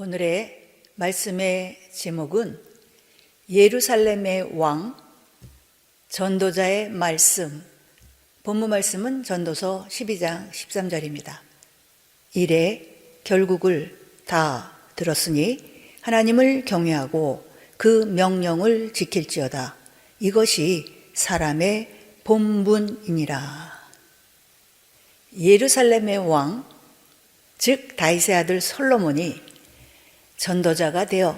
오늘의 말씀의 제목은 예루살렘의 왕, 전도자의 말씀. 본문 말씀은 전도서 12장 13절입니다. 이래 결국을 다 들었으니 하나님을 경외하고 그 명령을 지킬지어다. 이것이 사람의 본분이니라. 예루살렘의 왕, 즉 다윗의 아들 솔로몬이 전도자가 되어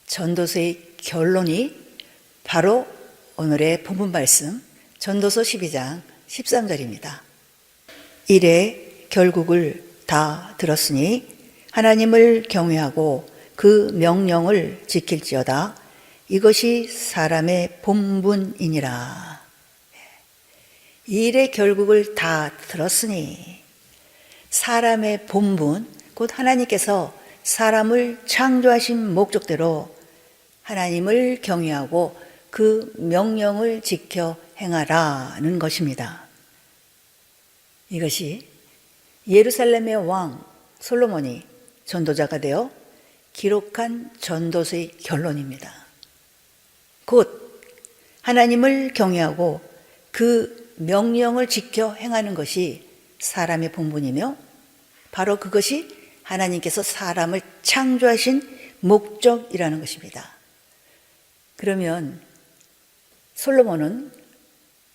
전도서의 결론이 바로 오늘의 본문 말씀 전도서 12장 13절입니다. 이래 결국을 다 들었으니 하나님을 경외하고 그 명령을 지킬지어다. 이것이 사람의 본분이니라. 일의 결국을 다 들었으니 사람의 본분, 곧 하나님께서 사람을 창조하신 목적대로 하나님을 경외하고 그 명령을 지켜 행하라는 것입니다. 이것이 예루살렘의 왕 솔로몬이 전도자가 되어 기록한 전도서의 결론입니다. 곧 하나님을 경외하고 그 명령을 지켜 행하는 것이 사람의 본분이며 바로 그것이 하나님께서 사람을 창조하신 목적이라는 것입니다. 그러면 솔로몬은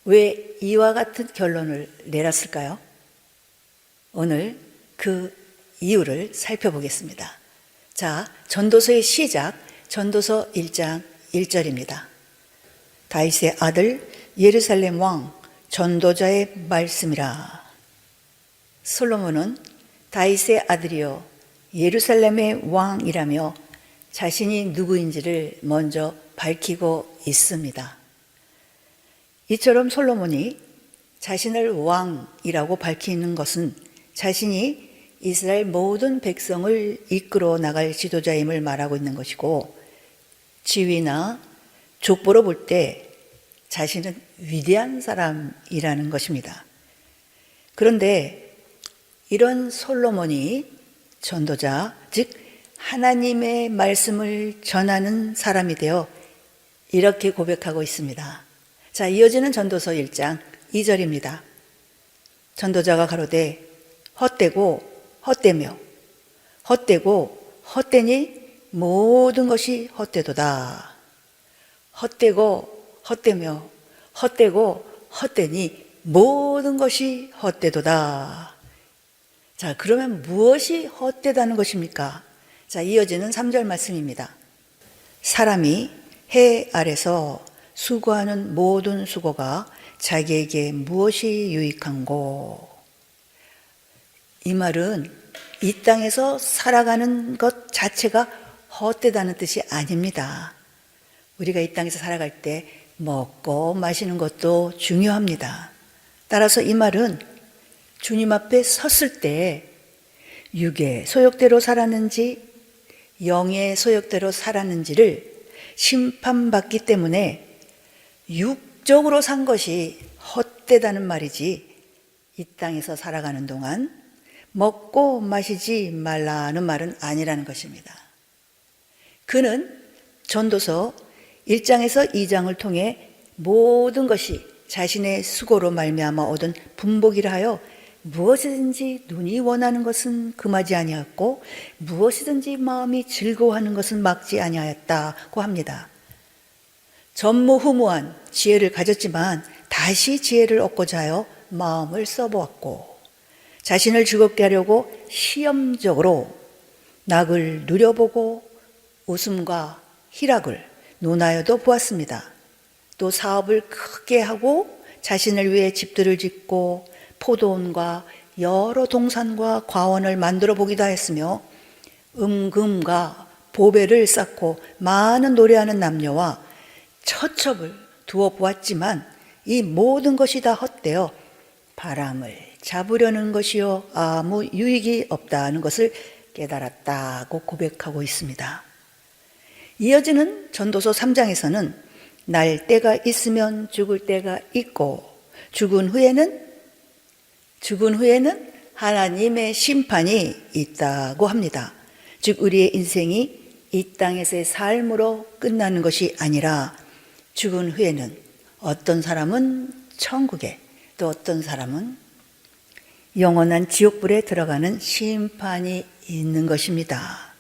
왜 이와 같은 결론을 내렸을까요? 오늘 그 이유를 살펴보겠습니다. 자, 전도서의 시작, 전도서 1장 1절입니다. 다윗의 아들 예루살렘 왕 전도자의 말씀이라. 솔로몬은 다윗의 아들이요 예루살렘의 왕이라며 자신이 누구인지를 먼저 밝히고 있습니다. 이처럼 솔로몬이 자신을 왕이라고 밝히는 것은 자신이 이스라엘 모든 백성을 이끌어 나갈 지도자임을 말하고 있는 것이고, 지위나 족보로 볼 때 자신은 위대한 사람이라는 것입니다. 그런데 이런 솔로몬이 전도자, 즉 하나님의 말씀을 전하는 사람이 되어 이렇게 고백하고 있습니다. 자, 이어지는 전도서 1장 2절입니다. 전도자가 가로되 헛되고 헛되며 헛되고 헛되니 모든 것이 헛되도다. 헛되고 헛되며 헛되고 헛되니 모든 것이 헛되도다. 자, 그러면 무엇이 헛되다는 것입니까? 자, 이어지는 3절 말씀입니다. 사람이 해 아래서 수고하는 모든 수고가 자기에게 무엇이 유익한고? 이 말은 이 땅에서 살아가는 것 자체가 헛되다는 뜻이 아닙니다. 우리가 이 땅에서 살아갈 때 먹고 마시는 것도 중요합니다. 따라서 이 말은 주님 앞에 섰을 때 육의 소욕대로 살았는지 영의 소욕대로 살았는지를 심판받기 때문에 육적으로 산 것이 헛되다는 말이지, 이 땅에서 살아가는 동안 먹고 마시지 말라는 말은 아니라는 것입니다. 그는 전도서 1장에서 2장을 통해 모든 것이 자신의 수고로 말미암아 얻은 분복이라 하여 무엇이든지 눈이 원하는 것은 금하지 아니하였고 무엇이든지 마음이 즐거워하는 것은 막지 아니하였다고 합니다. 전무후무한 지혜를 가졌지만 다시 지혜를 얻고자 하여 마음을 써보았고, 자신을 즐겁게 하려고 시험적으로 낙을 누려보고 웃음과 희락을 논하여도 보았습니다. 또 사업을 크게 하고 자신을 위해 집들을 짓고 포도원과 여러 동산과 과원을 만들어 보기도 하였으며 음금과 보배를 쌓고 많은 노래하는 남녀와 처첩을 두어 보았지만 이 모든 것이 다 헛되어 바람을 잡으려는 것이요 아무 유익이 없다는 것을 깨달았다고 고백하고 있습니다. 이어지는 전도서 3장에서는 날 때가 있으면 죽을 때가 있고 죽은 후에는 하나님의 심판이 있다고 합니다. 즉 우리의 인생이 이 땅에서의 삶으로 끝나는 것이 아니라 죽은 후에는 어떤 사람은 천국에, 또 어떤 사람은 영원한 지옥불에 들어가는 심판이 있는 것입니다.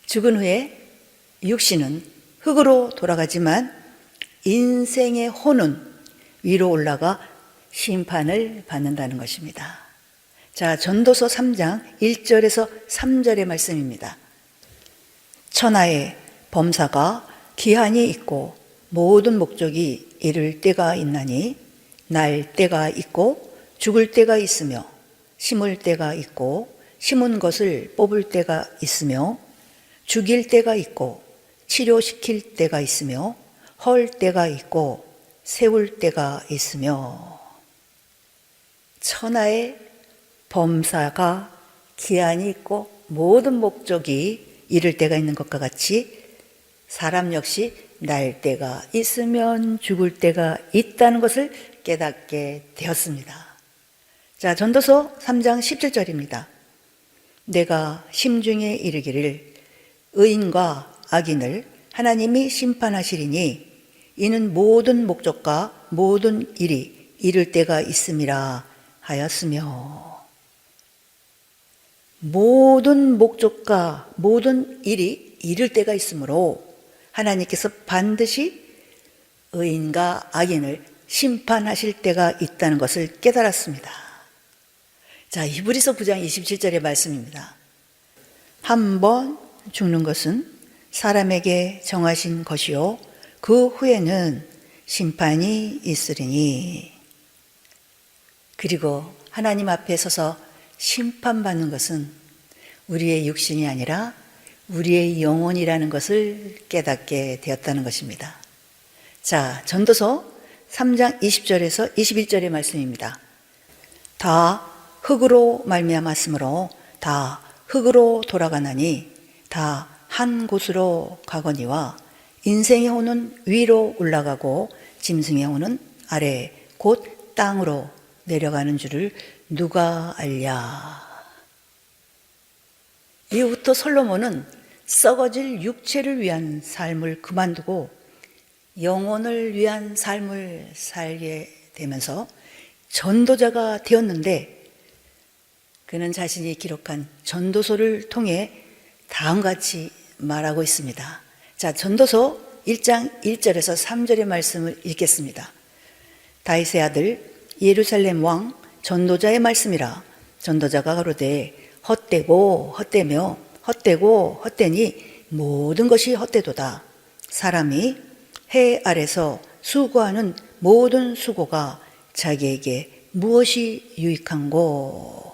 죽은 후에 육신은 흙으로 돌아가지만 인생의 혼은 위로 올라가 심판을 받는다는 것입니다. 자, 전도서 3장 1절에서 3절의 말씀입니다. 천하의 범사가 기한이 있고 모든 목적이 이를 때가 있나니 날 때가 있고 죽을 때가 있으며 심을 때가 있고 심은 것을 뽑을 때가 있으며 죽일 때가 있고 치료시킬 때가 있으며 헐 때가 있고 세울 때가 있으며 천하의 범사가 기한이 있고 모든 목적이 이를 때가 있는 것과 같이 사람 역시 날 때가 있으면 죽을 때가 있다는 것을 깨닫게 되었습니다. 자, 전도서 3장 17절입니다. 내가 심중에 이르기를 의인과 악인을 하나님이 심판하시리니 이는 모든 목적과 모든 일이 이를 때가 있음이라 하였으며 모든 목적과 모든 일이 이를 때가 있으므로 하나님께서 반드시 의인과 악인을 심판하실 때가 있다는 것을 깨달았습니다. 자, 히브리서 9장 27절의 말씀입니다. 한 번 죽는 것은 사람에게 정하신 것이요 그 후에는 심판이 있으리니 그리고 하나님 앞에 서서 심판받는 것은 우리의 육신이 아니라 우리의 영혼이라는 것을 깨닫게 되었다는 것입니다. 자, 전도서 3장 20절에서 21절의 말씀입니다. 다 흙으로 말미암았으므로 다 흙으로 돌아가나니 다 한 곳으로 가거니와 인생의 혼은 위로 올라가고 짐승의 혼은 아래 곧 땅으로 내려가는 줄을 누가 알랴. 이후부터 솔로몬은 썩어질 육체를 위한 삶을 그만두고 영혼을 위한 삶을 살게 되면서 전도자가 되었는데 그는 자신이 기록한 전도서를 통해 다음같이 말하고 있습니다. 자, 전도서 1장 1절에서 3절의 말씀을 읽겠습니다. 다윗의 아들 예루살렘 왕 전도자의 말씀이라. 전도자가 가로되 헛되고 헛되며 헛되고 헛되니 모든 것이 헛되도다. 사람이 해 아래서 수고하는 모든 수고가 자기에게 무엇이 유익한고.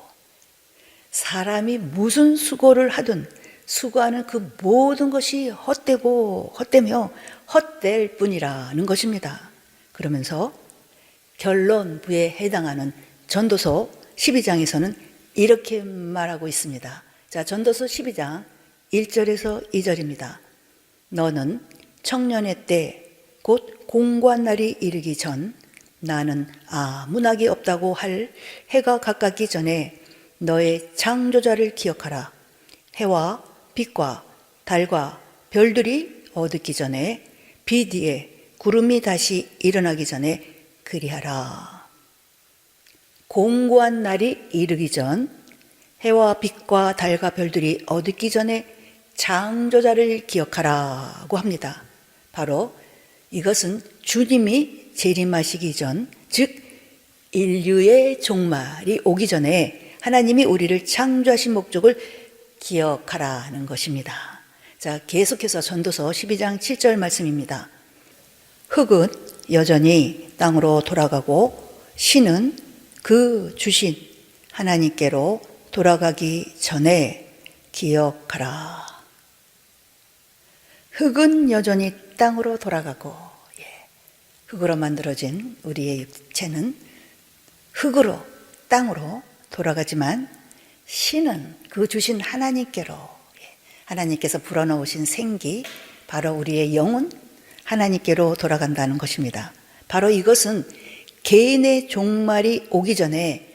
사람이 무슨 수고를 하든 수고하는 그 모든 것이 헛되고 헛되며 헛될 뿐이라는 것입니다. 그러면서 결론부에 해당하는 전도서 12장에서는 이렇게 말하고 있습니다. 자, 전도서 12장 1절에서 2절입니다. 너는 청년의 때 곧 공고한 날이 이르기 전 나는 아무 낙이 없다고 할 해가 가깝기 전에 너의 창조자를 기억하라. 해와 빛과 달과 별들이 어둡기 전에 빛 위에 구름이 다시 일어나기 전에 그리하라. 공고한 날이 이르기 전 해와 빛과 달과 별들이 어둡기 전에 창조자를 기억하라고 합니다. 바로 이것은 주님이 재림하시기 전, 즉 인류의 종말이 오기 전에 하나님이 우리를 창조하신 목적을 기억하라는 것입니다. 자, 계속해서 전도서 12장 7절 말씀입니다. 흙은 여전히 땅으로 돌아가고 신은 그 주신 하나님께로 돌아가기 전에 기억하라. 흙은 여전히 땅으로 돌아가고, 흙으로 만들어진 우리의 육체는 흙으로, 땅으로 돌아가지만 신은 그 주신 하나님께로, 하나님께서 불어넣으신 생기, 바로 우리의 영혼, 하나님께로 돌아간다는 것입니다. 바로 이것은 개인의 종말이 오기 전에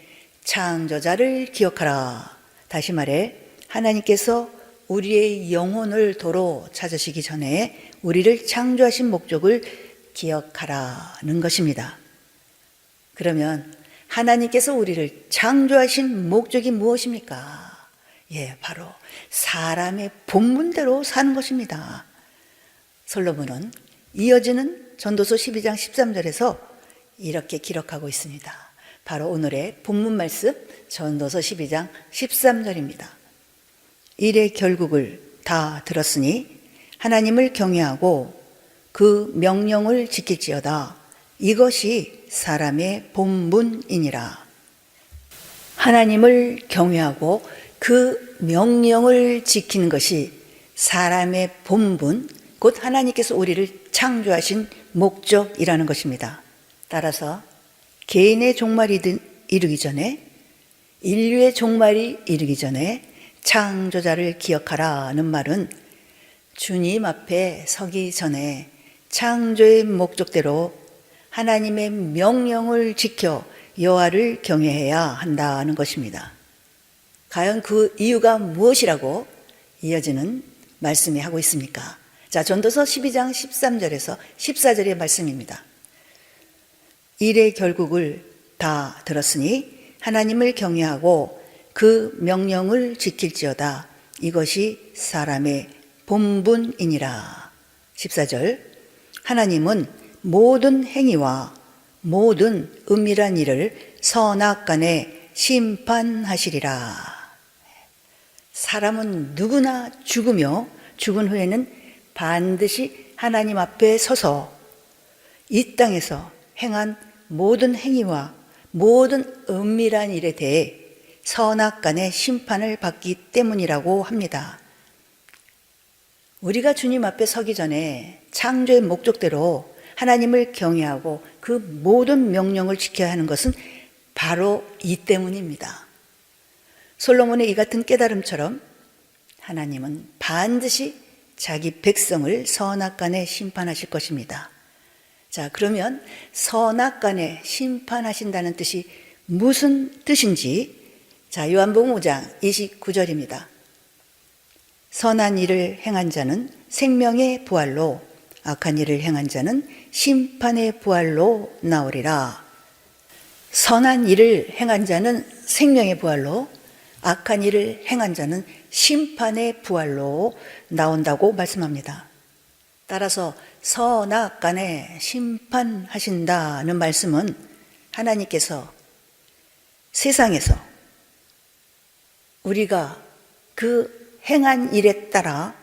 창조자를 기억하라. 다시 말해 하나님께서 우리의 영혼을 도로 찾으시기 전에 우리를 창조하신 목적을 기억하라는 것입니다. 그러면 하나님께서 우리를 창조하신 목적이 무엇입니까? 바로 사람의 본분대로 사는 것입니다. 솔로몬은 이어지는 전도서 12장 13절에서 이렇게 기록하고 있습니다. 바로 오늘의 본문 말씀 전도서 12장 13절입니다. 일의 결국을 다 들었으니 하나님을 경외하고 그 명령을 지킬지어다. 이것이 사람의 본분이니라. 하나님을 경외하고 그 명령을 지키는 것이 사람의 본분, 곧 하나님께서 우리를 창조하신 목적이라는 것입니다. 따라서 개인의 종말이 이르기 전에, 인류의 종말이 이르기 전에 창조자를 기억하라는 말은 주님 앞에 서기 전에 창조의 목적대로 하나님의 명령을 지켜 여호와를 경외해야 한다는 것입니다. 과연 그 이유가 무엇이라고 이어지는 말씀이 하고 있습니까? 자, 전도서 12장 13절에서 14절의 말씀입니다. 일의 결국을 다 들었으니 하나님을 경외하고 그 명령을 지킬지어다. 이것이 사람의 본분이니라. 14절, 하나님은 모든 행위와 모든 은밀한 일을 선악간에 심판하시리라. 사람은 누구나 죽으며 죽은 후에는 반드시 하나님 앞에 서서 이 땅에서 행한 모든 행위와 모든 은밀한 일에 대해 선악간의 심판을 받기 때문이라고 합니다. 우리가 주님 앞에 서기 전에 창조의 목적대로 하나님을 경외하고 그 모든 명령을 지켜야 하는 것은 바로 이 때문입니다. 솔로몬의 이 같은 깨달음처럼 하나님은 반드시 자기 백성을 선악간에 심판하실 것입니다. 자, 그러면 선악간에 심판하신다는 뜻이 무슨 뜻인지, 자, 요한복음 5장 29절입니다. 선한 일을 행한 자는 생명의 부활로, 악한 일을 행한 자는 심판의 부활로 나오리라. 선한 일을 행한 자는 생명의 부활로, 악한 일을 행한 자는 심판의 부활로 나온다고 말씀합니다. 따라서 선악간에 심판하신다는 말씀은 하나님께서 세상에서 우리가 그 행한 일에 따라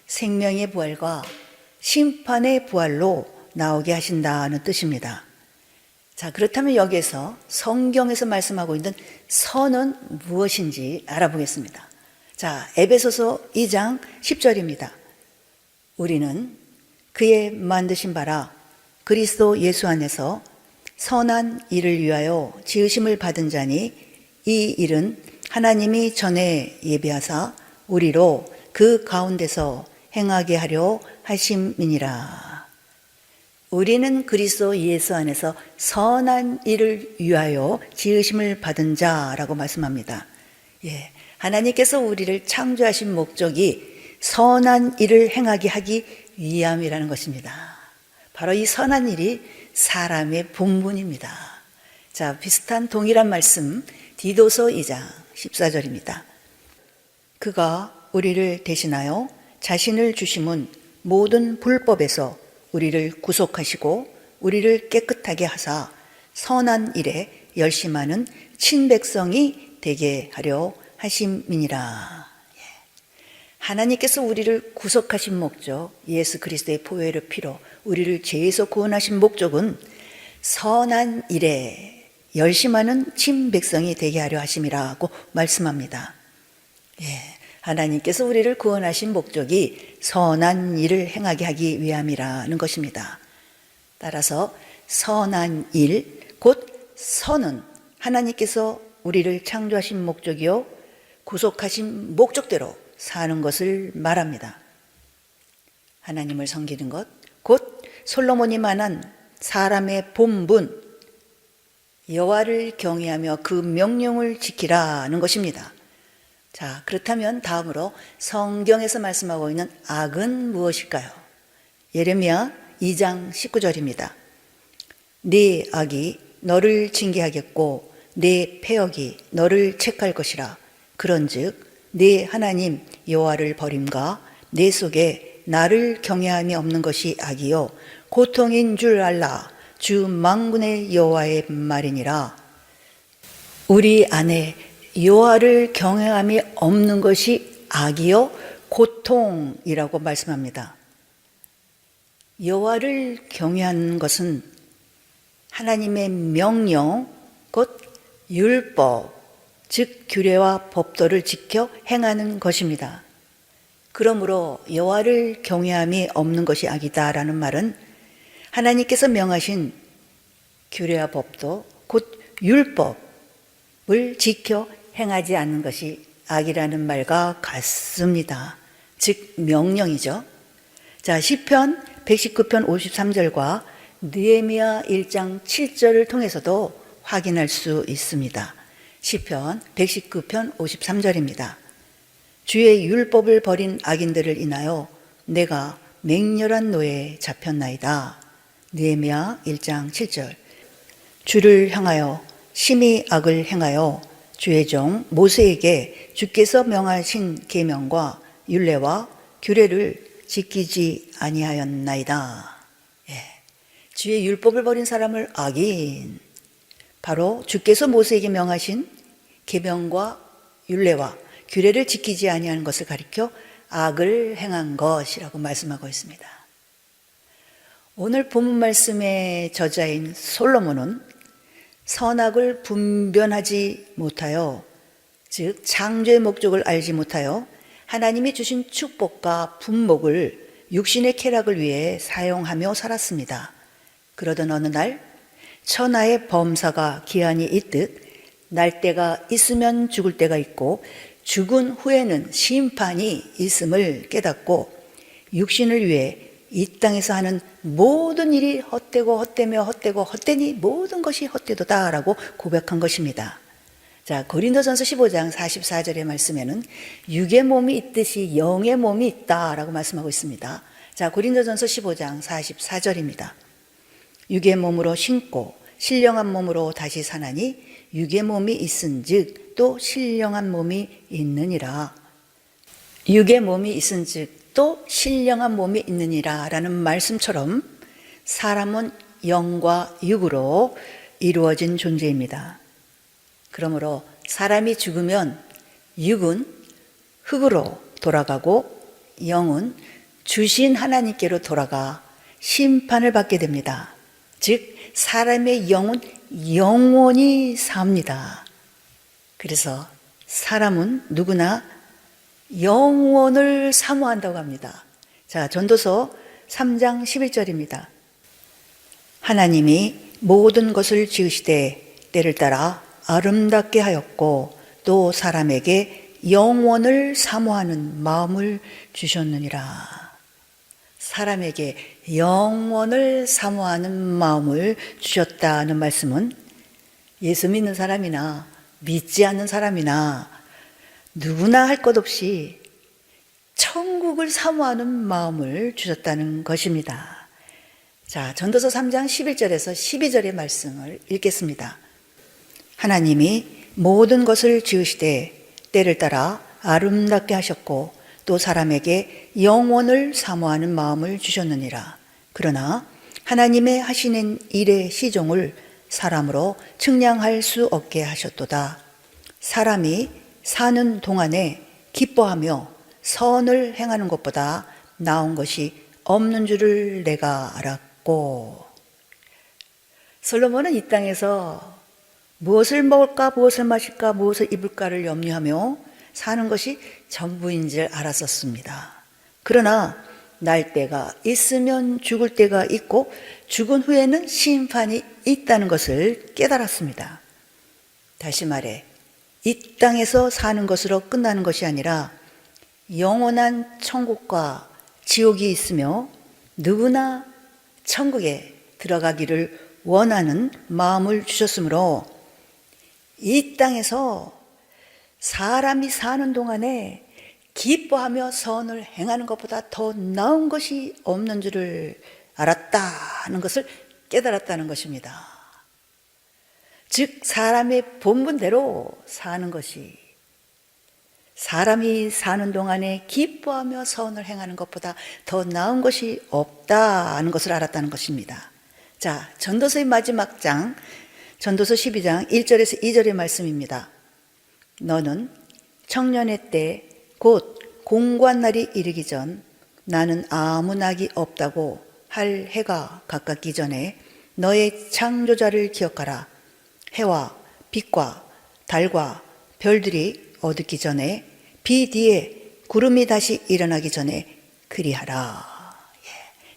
생명의 부활과 심판의 부활로 나오게 하신다는 뜻입니다. 자, 그렇다면 여기에서 성경에서 말씀하고 있는 선은 무엇인지 알아보겠습니다. 자, 에베소서 2장 10절입니다. 우리는 그의 만드신 바라 그리스도 예수 안에서 선한 일을 위하여 지으심을 받은 자니 이 일은 하나님이 전에 예비하사 우리로 그 가운데서 행하게 하려 하심이니라. 우리는 그리스도 예수 안에서 선한 일을 위하여 지으심을 받은 자라고 말씀합니다. 하나님께서 우리를 창조하신 목적이 선한 일을 행하게 하기 위함이라는 것입니다. 바로 이 선한 일이 사람의 본분입니다. 자, 비슷한 동일한 말씀 디도서 2장 14절입니다. 그가 우리를 대신하여 자신을 주심은 모든 불법에서 우리를 구속하시고 우리를 깨끗하게 하사 선한 일에 열심하는 친백성이 되게 하려 하심이니라. 하나님께서 우리를 구속하신 목적, 예수 그리스도의 보혈의 피로 우리를 죄에서 구원하신 목적은 선한 일에 열심하는 친백성이 되게 하려 하심이라고 말씀합니다. 하나님께서 우리를 구원하신 목적이 선한 일을 행하게 하기 위함이라는 것입니다. 따라서 선한 일, 곧 선은 하나님께서 우리를 창조하신 목적이요 구속하신 목적대로 사는 것을 말합니다. 하나님을 섬기는 것, 곧 솔로몬이 말한 사람의 본분, 여호와를 경외하며 그 명령을 지키라는 것입니다. 자, 그렇다면 다음으로 성경에서 말씀하고 있는 악은 무엇일까요? 예레미야 2장 19절입니다. 네 악이 너를 징계하겠고 네 패역이 너를 책할 것이라. 그런즉 네 하나님 여호와를 버림과 내 속에 나를 경외함이 없는 것이 악이요 고통인 줄 알라. 주 만군의 여호와의 말이니라. 우리 안에 여호와를 경외함이 없는 것이 악이요 고통이라고 말씀합니다. 여호와를 경외하는 것은 하나님의 명령, 곧 율법, 즉 규례와 법도를 지켜 행하는 것입니다. 그러므로 여호와를 경외함이 없는 것이 악이다라는 말은 하나님께서 명하신 규례와 법도, 곧 율법을 지켜 행하지 않는 것이 악이라는 말과 같습니다. 즉 명령이죠. 자, 시편 119편 53절과 느헤미야 1장 7절을 통해서도 확인할 수 있습니다. 시편 119편 53절입니다. 주의 율법을 버린 악인들을 인하여 내가 맹렬한 노예에 잡혔나이다. 느헤미야 1장 7절. 주를 향하여 심히 악을 행하여 주의 종 모세에게 주께서 명하신 계명과 율례와 규례를 지키지 아니하였나이다. 주의 율법을 버린 사람을 악인, 바로 주께서 모세에게 명하신 계명과 율례와 규례를 지키지 아니하는 것을 가리켜 악을 행한 것이라고 말씀하고 있습니다. 오늘 본문 말씀의 저자인 솔로몬은 선악을 분별하지 못하여, 즉 창조의 목적을 알지 못하여 하나님이 주신 축복과 분복을 육신의 쾌락을 위해 사용하며 살았습니다. 그러던 어느 날 천하의 범사가 기한이 있듯 날 때가 있으면 죽을 때가 있고 죽은 후에는 심판이 있음을 깨닫고 육신을 위해 이 땅에서 하는 모든 일이 헛되고 헛되며 헛되고 헛되니 모든 것이 헛되도다라고 고백한 것입니다. 자, 고린도전서 15장 44절의 말씀에는 육의 몸이 있듯이 영의 몸이 있다라고 말씀하고 있습니다. 자, 고린도전서 15장 44절입니다. 육의 몸으로 신고 신령한 몸으로 다시 사나니 육의 몸이 있은즉 또 신령한 몸이 있느니라. 육의 몸이 있은즉 또 신령한 몸이 있느니라 라는 말씀처럼 사람은 영과 육으로 이루어진 존재입니다. 그러므로 사람이 죽으면 육은 흙으로 돌아가고 영은 주신 하나님께로 돌아가 심판을 받게 됩니다. 즉 사람의 영은 영원히 삽니다. 그래서 사람은 누구나 영원을 사모한다고 합니다. 자, 전도서 3장 11절입니다. 하나님이 모든 것을 지으시되 때를 따라 아름답게 하였고 또 사람에게 영원을 사모하는 마음을 주셨느니라. 사람에게 영원을 사모하는 마음을 주셨다는 말씀은 예수 믿는 사람이나 믿지 않는 사람이나 누구나 할 것 없이 천국을 사모하는 마음을 주셨다는 것입니다. 자, 전도서 3장 11절에서 12절의 말씀을 읽겠습니다. 하나님이 모든 것을 지으시되 때를 따라 아름답게 하셨고 또 사람에게 영원을 사모하는 마음을 주셨느니라. 그러나 하나님의 하시는 일의 시종을 사람으로 측량할 수 없게 하셨도다. 사람이 사는 동안에 기뻐하며 선을 행하는 것보다 나은 것이 없는 줄을 내가 알았고. 솔로몬은 이 땅에서 무엇을 먹을까, 무엇을 마실까, 무엇을 입을까를 염려하며 사는 것이 전부인 줄 알았었습니다. 그러나 날 때가 있으면 죽을 때가 있고 죽은 후에는 심판이 있다는 것을 깨달았습니다. 다시 말해 이 땅에서 사는 것으로 끝나는 것이 아니라 영원한 천국과 지옥이 있으며 누구나 천국에 들어가기를 원하는 마음을 주셨으므로 이 땅에서 사람이 사는 동안에 기뻐하며 선을 행하는 것보다 더 나은 것이 없는 줄을 알았다는 것을 깨달았다는 것입니다. 즉 사람의 본분대로 사는 것이, 사람이 사는 동안에 기뻐하며 선을 행하는 것보다 더 나은 것이 없다는 것을 알았다는 것입니다. 자, 전도서의 마지막 장, 전도서 12장 1절에서 2절의 말씀입니다. 너는 청년의 때 곧 공고한 날이 이르기 전 나는 아무 낙이 없다고 할 해가 가깝기 전에 너의 창조자를 기억하라. 해와 빛과 달과 별들이 어둡기 전에 비 뒤에 구름이 다시 일어나기 전에 그리하라.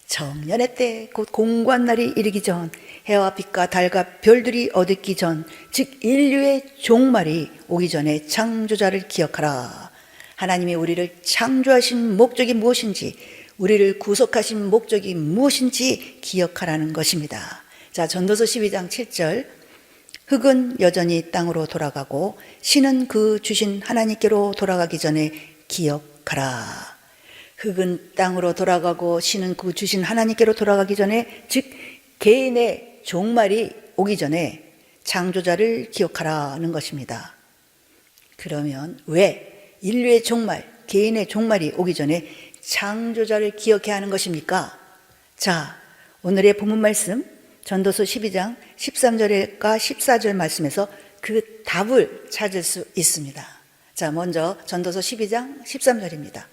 청년의 때 곧 공고한 날이 이르기 전 해와 빛과 달과 별들이 어둡기 전, 즉 인류의 종말이 오기 전에 창조자를 기억하라. 하나님이 우리를 창조하신 목적이 무엇인지, 우리를 구속하신 목적이 무엇인지 기억하라는 것입니다. 자, 전도서 12장 7절, 흙은 여전히 땅으로 돌아가고 신은 그 주신 하나님께로 돌아가기 전에 기억하라. 흙은 땅으로 돌아가고 신은 그 주신 하나님께로 돌아가기 전에, 즉 개인의 종말이 오기 전에 창조자를 기억하라는 것입니다. 그러면 왜 인류의 종말, 개인의 종말이 오기 전에 창조자를 기억해야 하는 것입니까? 자, 오늘의 본문 말씀 전도서 12장 13절과 14절 말씀에서 그 답을 찾을 수 있습니다. 자, 먼저 전도서 12장 13절입니다.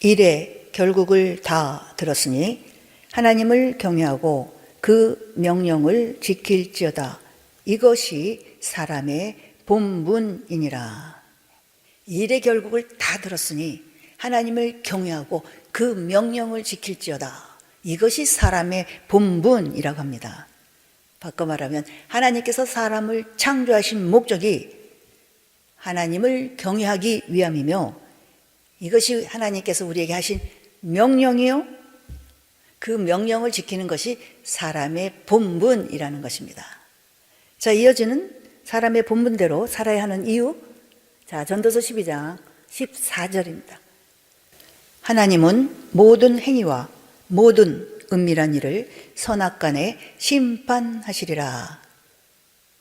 이래 결국을 다 들었으니 하나님을 경외하고 그 명령을 지킬지어다. 이것이 사람의 본분이니라. 일의 결국을 다 들었으니 하나님을 경외하고 그 명령을 지킬지어다. 이것이 사람의 본분이라고 합니다. 바꿔 말하면 하나님께서 사람을 창조하신 목적이 하나님을 경외하기 위함이며, 이것이 하나님께서 우리에게 하신 명령이요, 그 명령을 지키는 것이 사람의 본분이라는 것입니다. 자, 이어지는 사람의 본분대로 살아야 하는 이유, 자, 전도서 12장 14절입니다. 하나님은 모든 행위와 모든 은밀한 일을 선악간에 심판하시리라.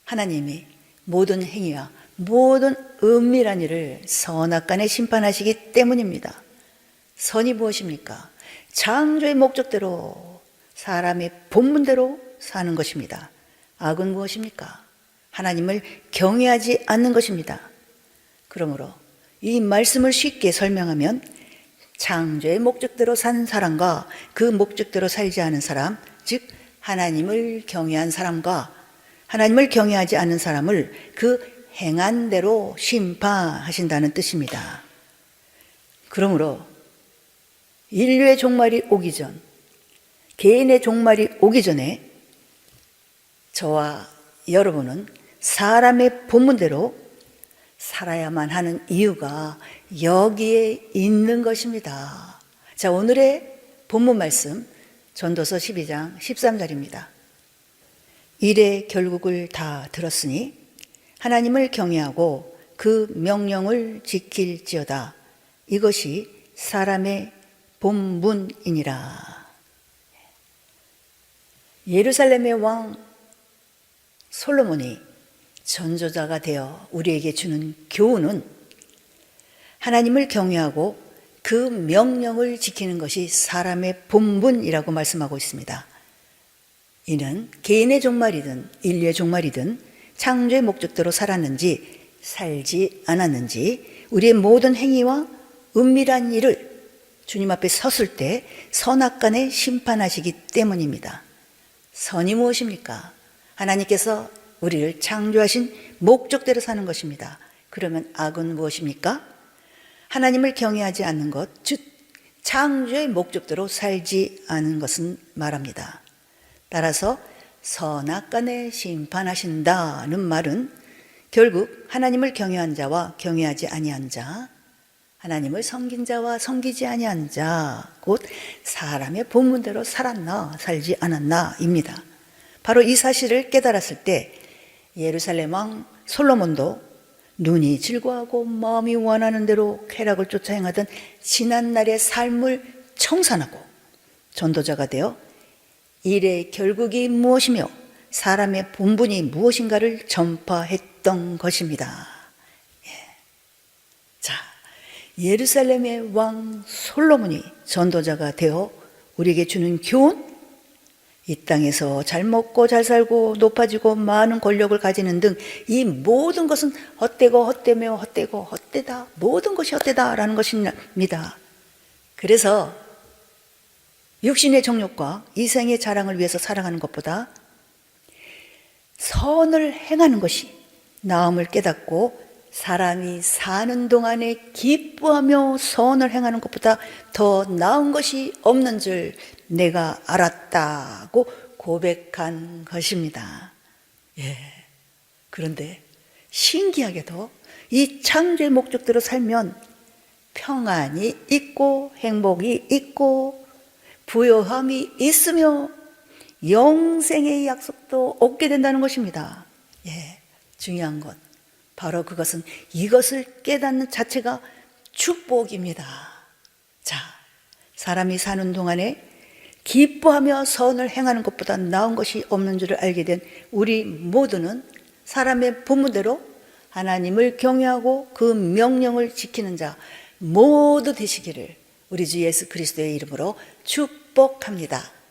하나님이 모든 행위와 모든 은밀한 일을 선악간에 심판하시기 때문입니다. 선이 무엇입니까? 창조의 목적대로 사람의 본분대로 사는 것입니다. 악은 무엇입니까? 하나님을 경외하지 않는 것입니다. 그러므로 이 말씀을 쉽게 설명하면 창조의 목적대로 사는 사람과 그 목적대로 살지 않은 사람, 즉 하나님을 경외한 사람과 하나님을 경외하지 않는 사람을 그 행한 대로 심판하신다는 뜻입니다. 그러므로 인류의 종말이 오기 전, 개인의 종말이 오기 전에 저와 여러분은 사람의 본분대로 살아야만 하는 이유가 여기에 있는 것입니다. 자, 오늘의 본문 말씀 전도서 12장 13절입니다. 일의 결국을 다 들었으니 하나님을 경외하고 그 명령을 지킬지어다. 이것이 사람의 본분이니라. 예루살렘의 왕 솔로몬이 전조자가 되어 우리에게 주는 교훈은 하나님을 경외하고 그 명령을 지키는 것이 사람의 본분이라고 말씀하고 있습니다. 이는 개인의 종말이든 인류의 종말이든 창조의 목적대로 살았는지 살지 않았는지 우리의 모든 행위와 은밀한 일을 주님 앞에 섰을 때 선악간에 심판하시기 때문입니다. 선이 무엇입니까? 하나님께서 우리를 창조하신 목적대로 사는 것입니다. 그러면 악은 무엇입니까? 하나님을 경외하지 않는 것, 즉 창조의 목적대로 살지 않은 것은 말합니다. 따라서 선악간에 심판하신다는 말은 결국 하나님을 경외한 자와 경외하지 아니한 자, 하나님을 섬긴 자와 섬기지 아니한 자, 곧 사람의 본분대로 살았나 살지 않았나입니다. 바로 이 사실을 깨달았을 때 예루살렘 왕 솔로몬도 눈이 즐거워하고 마음이 원하는 대로 쾌락을 쫓아 행하던 지난날의 삶을 청산하고 전도자가 되어 일의 결국이 무엇이며 사람의 본분이 무엇인가를 전파했던 것입니다. 자, 예루살렘의 왕 솔로몬이 전도자가 되어 우리에게 주는 교훈, 이 땅에서 잘 먹고 잘 살고 높아지고 많은 권력을 가지는 등 이 모든 것은 헛되고 헛되며 헛되고 헛되다, 모든 것이 헛되다라는 것입니다. 그래서 육신의 정욕과 이생의 자랑을 위해서 살아가는 것보다 선을 행하는 것이 나음을 깨닫고 사람이 사는 동안에 기뻐하며 선을 행하는 것보다 더 나은 것이 없는 줄 내가 알았다고 고백한 것입니다. 그런데 신기하게도 이 창조의 목적대로 살면 평안이 있고 행복이 있고 부요함이 있으며 영생의 약속도 얻게 된다는 것입니다. 중요한 건 바로 그것은 이것을 깨닫는 자체가 축복입니다. 자, 사람이 사는 동안에 기뻐하며 선을 행하는 것보다 나은 것이 없는 줄을 알게 된 우리 모두는 사람의 본분대로 하나님을 경외하고 그 명령을 지키는 자 모두 되시기를 우리 주 예수 그리스도의 이름으로 축복합니다.